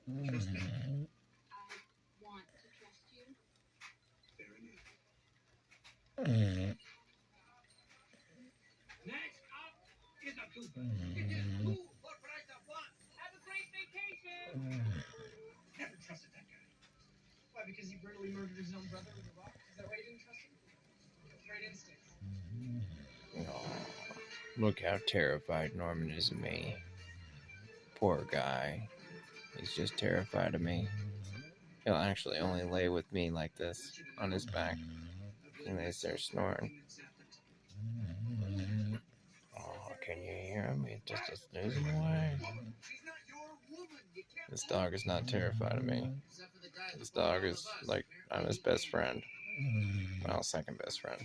Trust me. I want to trust you. Fair enough. Next up is a Cooper. It is two for price of one. Have a great vacation. Never trusted that guy. Why? Because he brutally murdered his own brother with a rock? Is that why you didn't trust him? Great instincts. Oh, look how terrified Norman is of me. Poor guy. He's just terrified of me. He'll actually only lay with me like this, on his back. He lays there snoring. Oh, can you hear him? He's just a snoozing away. This dog is not terrified of me. This dog is like, I'm his best friend. Well, second best friend.